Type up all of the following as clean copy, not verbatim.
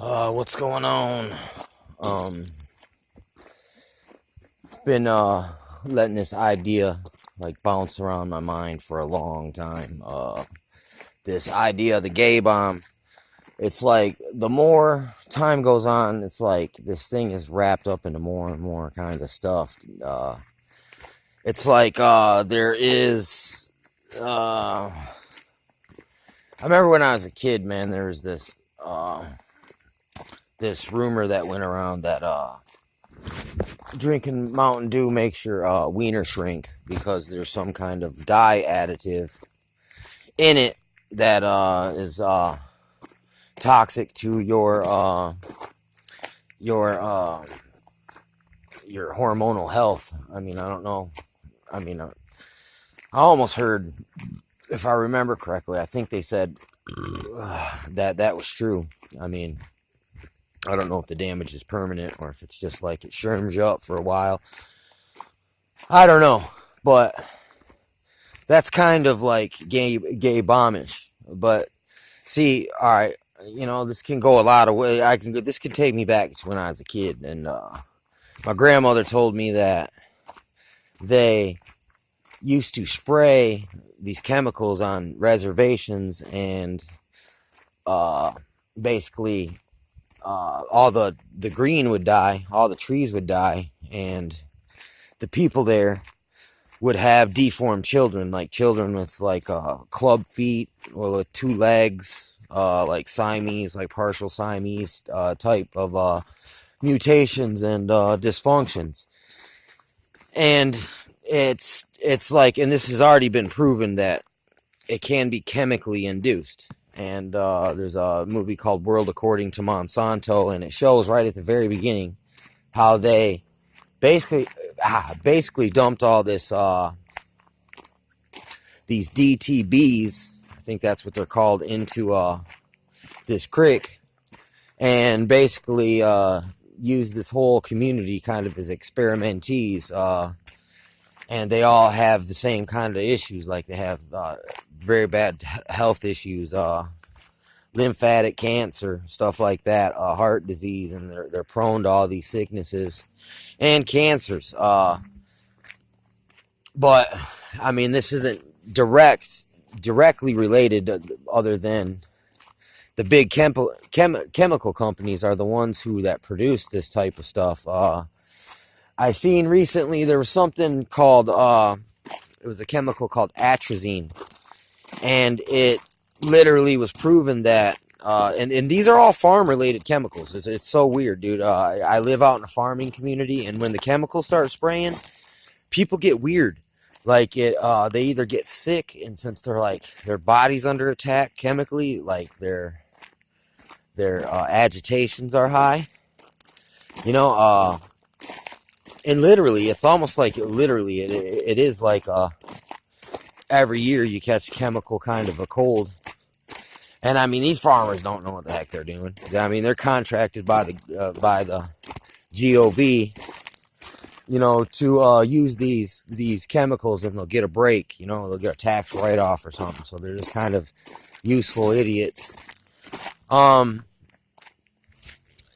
What's going on? Um, been letting this idea like bounce around my mind for a long time. This idea of the gay bomb. It's like the more time goes on, it's like this thing is wrapped up into more and more kind of stuff. It's like there is. I remember when I was a kid, man. There was this rumor that went around that drinking Mountain Dew makes your wiener shrink because there's some kind of dye additive in it that is toxic to your your hormonal health. I mean, I don't know. I mean, I almost heard, if I remember correctly, I think they said that was true. I mean, I don't know if the damage is permanent or if it's just like it sherms you up for a while. I don't know, but that's kind of like gay bombish. But see, all right, this can go a lot of ways. This can take me back to when I was a kid, and my grandmother told me that they used to spray these chemicals on reservations, and basically all the green would die, all the trees would die, and the people there would have deformed children, like children with like club feet or with two legs, like Siamese, like partial Siamese type of mutations and dysfunctions. And it's like, and this has already been proven that it can be chemically induced. And there's a movie called World According to Monsanto, and it shows right at the very beginning how they basically dumped all this these DTBs, I think that's what they're called, into this creek, and basically used this whole community kind of as experimentees, and they all have the same kind of issues. Like they have very bad health issues, lymphatic cancer, stuff like that, heart disease, and they're prone to all these sicknesses and cancers. But I mean, this isn't directly related, other than the big chemical companies are the ones that produce this type of stuff. I seen recently there was something called it was a chemical called atrazine, and it literally was proven that and these are all farm related chemicals. It's so weird, dude. I live out in a farming community, and when the chemicals start spraying, people get weird. Like they either get sick, and since they're like their body's under attack chemically, like their agitations are high, and literally it's almost like it is like every year you catch a chemical kind of a cold. And I mean, these farmers don't know what the heck they're doing. I mean, they're contracted by the GOV, to use these chemicals, and they'll get a break. They'll get a tax write-off or something. So they're just kind of useful idiots.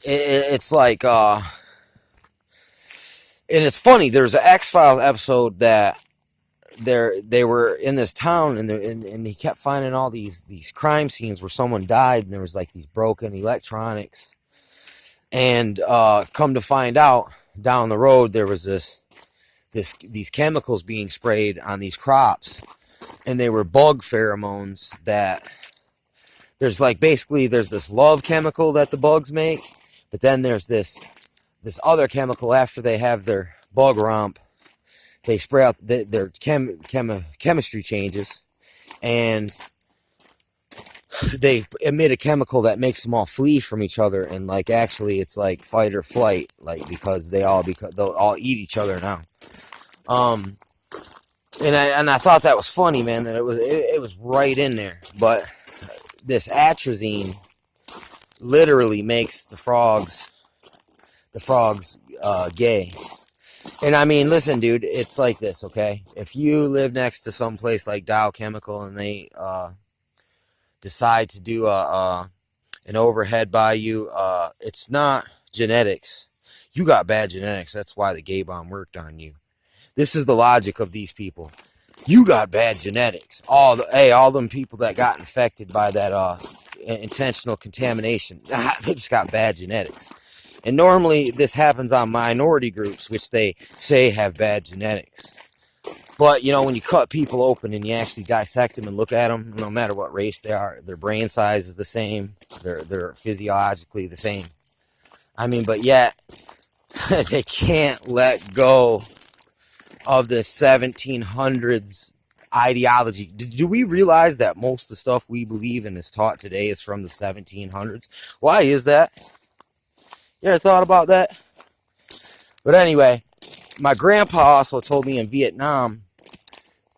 It's like, and it's funny. There's an X-Files episode that they were in this town, and he kept finding all these crime scenes where someone died, and there was like these broken electronics. And come to find out, down the road there was these chemicals being sprayed on these crops, and they were bug pheromones. That there's like, basically there's this love chemical that the bugs make, but then there's this other chemical after they have their bug romp. They spray out their chemistry changes, and they emit a chemical that makes them all flee from each other. And like, actually it's like fight or flight, like, because they'll all eat each other now. And I thought that was funny, man, that it was right in there. But this atrazine literally makes the frogs gay. And I mean, listen, dude, it's like this, okay? If you live next to some place like Dow Chemical, and they decide to do an overhead by you. It's not genetics. You got bad genetics. That's why the gay bomb worked on you. This is the logic of these people. You got bad genetics. All them people that got infected by that intentional contamination, they just got bad genetics. And normally this happens on minority groups, which they say have bad genetics. But, you know, when you cut people open and you actually dissect them and look at them, no matter what race they are, their brain size is the same. They're physiologically the same. I mean, but yet they can't let go of the 1700s ideology. Do we realize that most of the stuff we believe and is taught today is from the 1700s? Why is that? You ever thought about that? But anyway, my grandpa also told me in Vietnam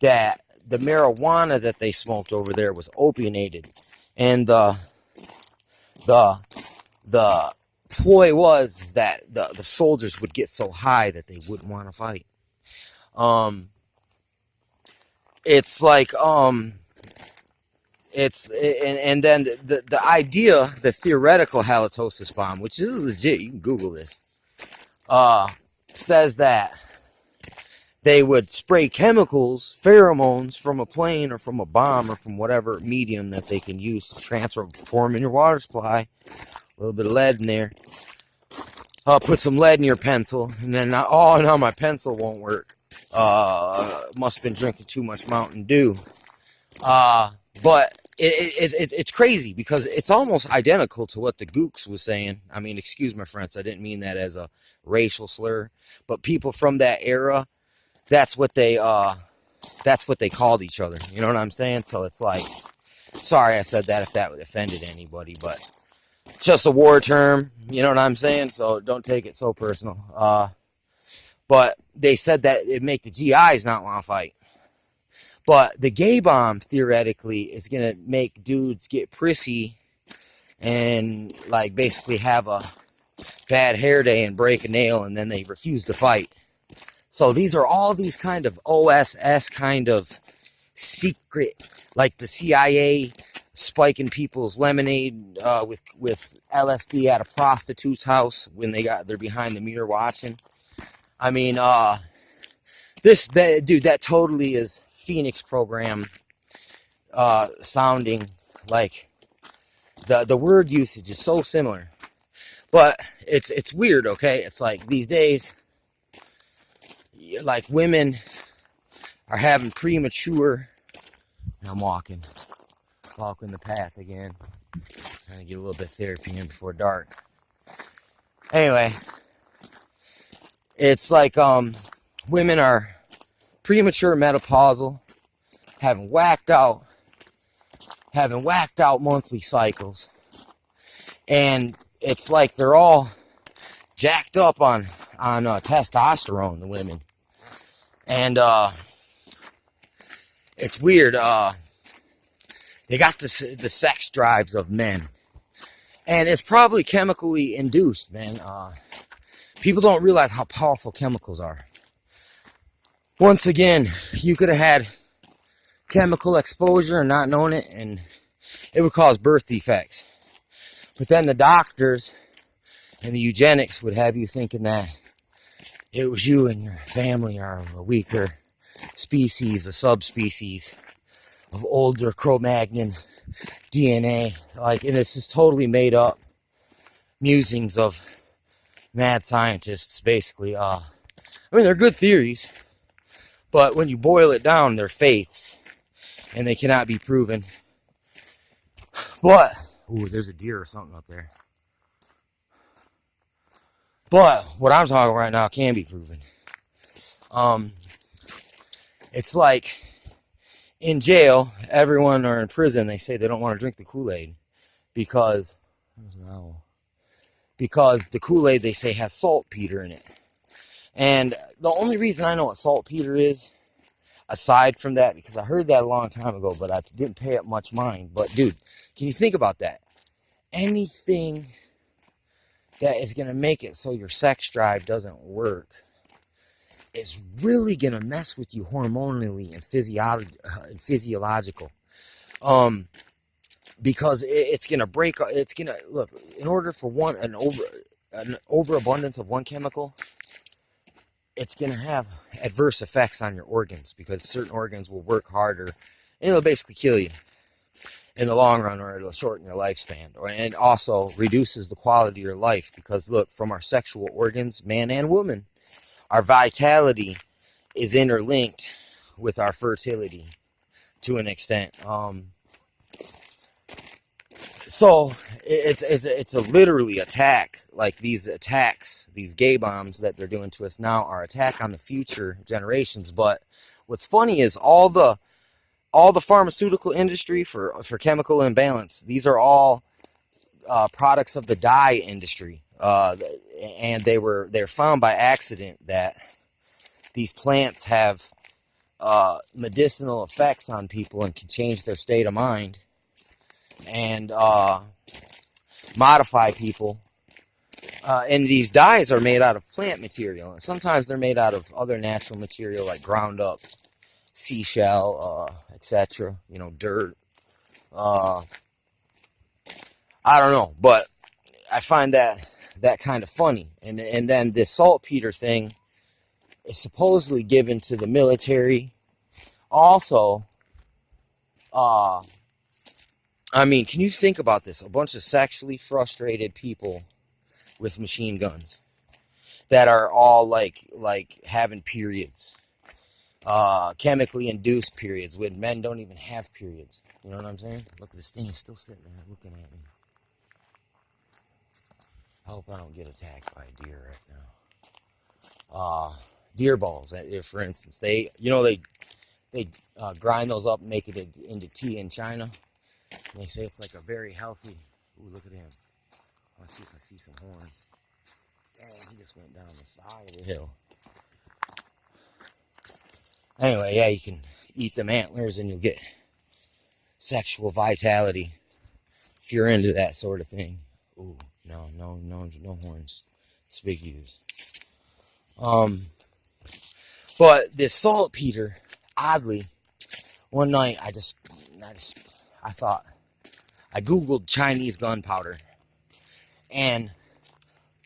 that the marijuana that they smoked over there was opionated, and the ploy was that the soldiers would get so high that they wouldn't want to fight. It's like it's and then the idea, the theoretical halitosis bomb, which is legit, you can Google this, says that they would spray chemicals, pheromones from a plane or from a bomb or from whatever medium that they can use to transform in your water supply. A little bit of lead in there. Put some lead in your pencil, and then now my pencil won't work. Must have been drinking too much Mountain Dew. But it's crazy because it's almost identical to what the Gooks was saying. I mean, excuse my French, I didn't mean that as a racial slur, but people from that era, that's what they called each other. You know what I'm saying? So it's like, sorry I said that if that offended anybody, but just a war term. You know what I'm saying? So don't take it so personal. But they said that it'd make the GIs not want to fight. But the gay bomb, theoretically, is going to make dudes get prissy and, like, basically have a bad hair day and break a nail, and then they refuse to fight. So these are all these kind of OSS kind of secret, like the CIA spiking people's lemonade with LSD at a prostitute's house when they're behind the mirror watching. I mean, that totally is Phoenix program sounding like the word usage is so similar, but it's weird. Okay, it's like these days, like women are having premature. I'm walking the path again, trying to get a little bit of therapy in before dark. Anyway, it's like women are premature menopausal, having whacked out monthly cycles, and it's like they're all jacked up on testosterone, the women, and it's weird. They got the sex drives of men, and it's probably chemically induced, man. People don't realize how powerful chemicals are. Once again, you could have had chemical exposure and not known it, and it would cause birth defects. But then the doctors and the eugenics would have you thinking that it was you and your family are a weaker species, a subspecies of older Cro-Magnon DNA. Like, and it's just totally made up musings of mad scientists, basically. I mean, they're good theories, but when you boil it down, they're faiths, and they cannot be proven. But, ooh, there's a deer or something up there. But what I'm talking right now can be proven. It's like in jail, everyone, or in prison, they say they don't want to drink the Kool-Aid because the Kool-Aid, they say, has saltpeter in it. And the only reason I know what saltpeter is, aside from that, because I heard that a long time ago, but I didn't pay it much mind. But dude, can you think about that? Anything that is going to make it so your sex drive doesn't work is really going to mess with you hormonally and physiological. because it's gonna break. It's gonna look, in order for an overabundance of one chemical, it's gonna have adverse effects on your organs, because certain organs will work harder, and it'll basically kill you in the long run, or it'll shorten your lifespan. And also reduces the quality of your life, because look, from our sexual organs, man and woman, our vitality is interlinked with our fertility to an extent. So it's a literally attack. Like these attacks, these gay bombs that they're doing to us now are attack on the future generations. But what's funny is all the pharmaceutical industry for chemical imbalance, these are all products of the dye industry, and they're found by accident that these plants have medicinal effects on people and can change their state of mind and modify people. And these dyes are made out of plant material, and sometimes they're made out of other natural material like ground up seashell, etc. Dirt. I don't know, but I find that kind of funny. And then this saltpeter thing is supposedly given to the military. Also, I mean, can you think about this? A bunch of sexually frustrated people with machine guns that are all like having periods, chemically induced periods, when men don't even have periods. You know what I'm saying? Look, this thing is still sitting there looking at me. I hope I don't get attacked by a deer right now. Deer balls, for instance, they grind those up and make it into tea in China. And they say it's like a very healthy. Ooh, look at him. I want to see if I see some horns. Dang, he just went down the side of the hill. Anyway, yeah, you can eat them antlers and you'll get sexual vitality if you're into that sort of thing. Ooh, no horns. It's big use. But this saltpeter, oddly, one night I thought, I Googled Chinese gunpowder, and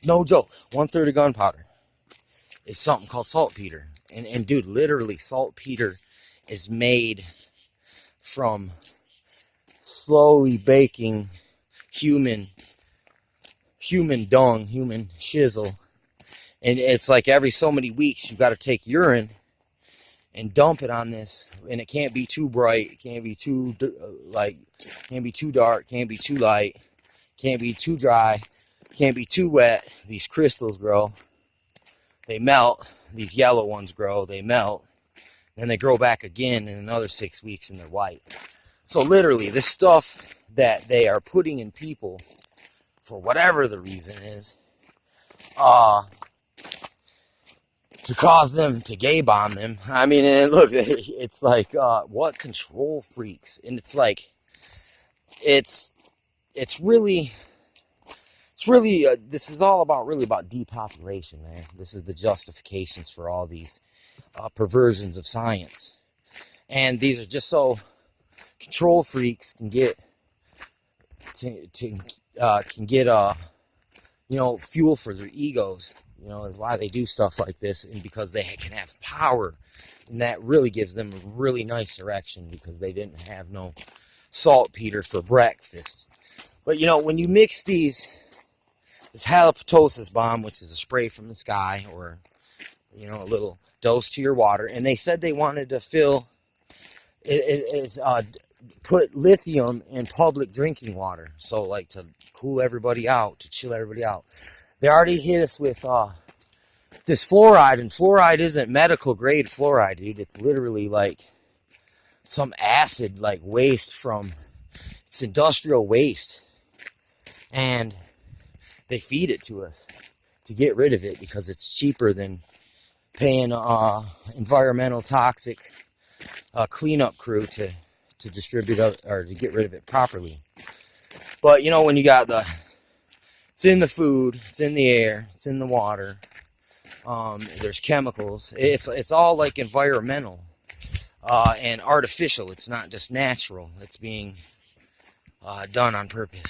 no joke, 1/3 of gunpowder is something called saltpeter. And dude, literally, saltpeter is made from slowly baking human dung, human shizzle. And it's like every so many weeks, you've got to take urine and dump it on this. And it can't be too bright. It can't be too, can't be too dark. Can't be too light. Can't be too dry. Can't be too wet. These crystals grow. They melt. These yellow ones grow. They melt. Then they grow back again in another 6 weeks and they're white. So literally, this stuff that they are putting in people, for whatever the reason is, to cause them to gay bomb them. I mean, and look, it's like, what control freaks. And it's like, it's really, this is all about depopulation, man. This is the justifications for all these perversions of science. And these are just so control freaks can get fuel for their egos. Is why they do stuff like this, and because they can have power, and that really gives them a really nice erection, because they didn't have no saltpeter for breakfast. But when you mix this halitosis bomb, which is a spray from the sky, or a little dose to your water, and they said they wanted to put lithium in public drinking water, so like to cool everybody out, to chill everybody out. They already hit us with this fluoride, and fluoride isn't medical grade fluoride, dude. It's literally like some acid, like waste from, it's industrial waste, and they feed it to us to get rid of it, because it's cheaper than paying environmental toxic cleanup crew to distribute or to get rid of it properly. But when you got it's in the food, it's in the air, it's in the water, there's chemicals, it's all like environmental and artificial. It's not just natural. It's being done on purpose.